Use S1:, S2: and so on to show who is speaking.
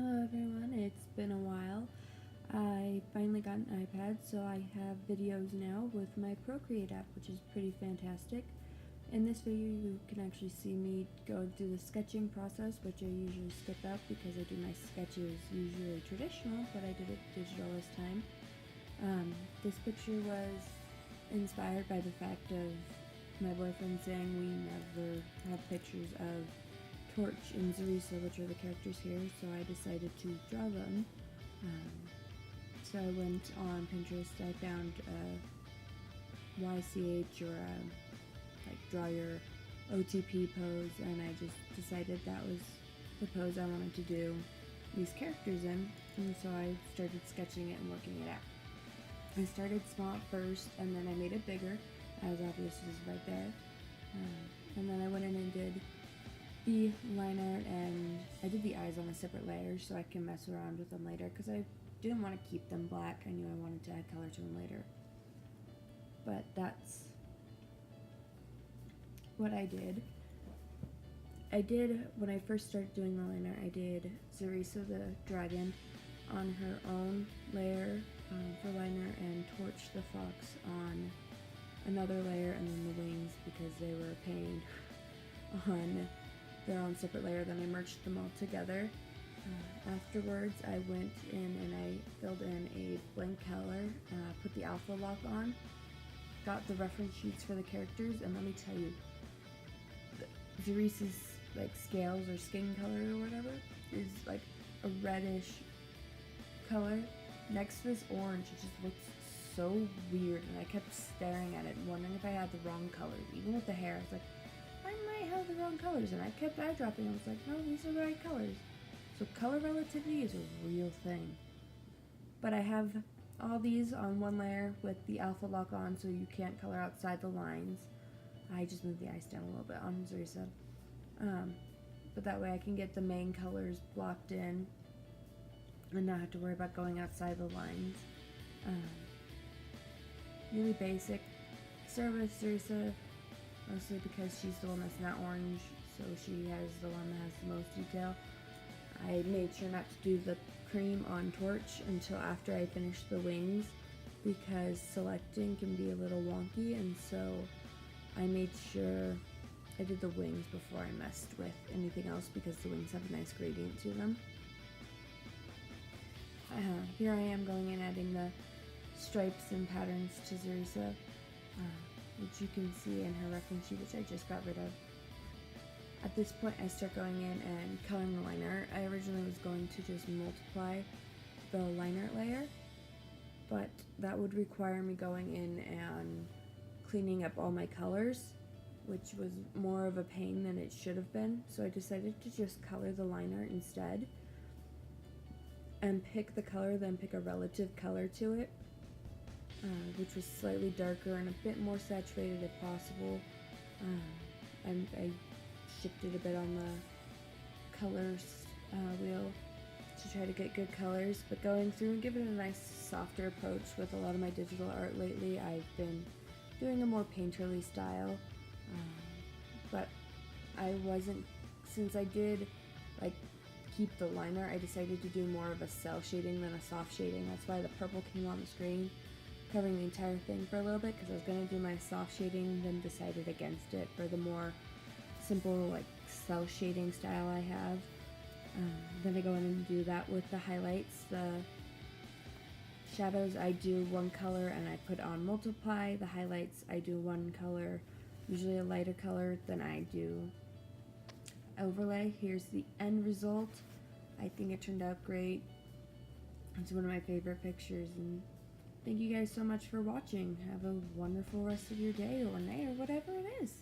S1: Hello everyone, it's been a while. I finally got an iPad, so I have videos now with my Procreate app, which is pretty fantastic. In this video you can actually see me go through the sketching process, which I usually skip out because I do my sketches usually traditional, but I did it digital this time. This picture was inspired by the fact of my boyfriend saying we never have pictures of Torch and Zariza, which are the characters here, so I decided to draw them. So I went on Pinterest, I found YCH or like draw your OTP pose, and I just decided that was the pose I wanted to do these characters in, and so I started sketching it and working it out. I started small at first, and then I made it bigger, as obvious is right there, and then I went in and did the line art, and I did the eyes on a separate layer so I can mess around with them later because I didn't want to keep them black. I knew I wanted to add color to them later. But that's what I did. When I first started doing the line art, I did Zariza the dragon on her own layer for line art, and Torch the fox on another layer, and then the wings because they were a pain on their own separate layer. Then I merged them all together. Afterwards I went in and I filled in a blank color, put the alpha lock on, got the reference sheets for the characters, and let me tell you, Zariza's like scales or skin color or whatever is like a reddish color next to this orange. It just looks so weird, and I kept staring at it wondering if I had the wrong colors. Even with the hair, I was like, I might have the wrong colors, and I kept eye dropping. I was like, no, these are the right colors. So color relativity is a real thing. But I have all these on one layer with the alpha lock on, so you can't color outside the lines. I just moved the eyes down a little bit on Zariza. But that way I can get the main colors blocked in and not have to worry about going outside the lines. Really basic. Start with Zariza, mostly because she's the one that's not orange, so she has the one that has the most detail. I made sure not to do the cream on Torch until after I finished the wings because selecting can be a little wonky, and so I made sure I did the wings before I messed with anything else because the wings have a nice gradient to them. Here I am going and adding the stripes and patterns to Zariza, which you can see in her reference sheet, which I just got rid of. At this point I start going in and coloring the line art. I originally was going to just multiply the line art layer, but that would require me going in and cleaning up all my colors, which was more of a pain than it should have been. So I decided to just color the line art instead and pick the color, then pick a relative color to it, which was slightly darker and a bit more saturated if possible. I shifted a bit on the colors wheel to try to get good colors, but going through and giving it a nice softer approach with a lot of my digital art lately. I've been doing a more painterly style, but I wasn't, since I did like keep the line art, I decided to do more of a cell shading than a soft shading. That's why the purple came on the screen covering the entire thing for a little bit, because I was going to do my soft shading, then decided against it for the more simple like cell shading style I have. Then I go in and do that with the highlights. The shadows I do one color and I put on multiply. The highlights I do one color, usually a lighter color, then I do overlay. Here's the end result. I think it turned out great. It's one of my favorite pictures, and thank you guys so much for watching. Have a wonderful rest of your day or night or whatever it is.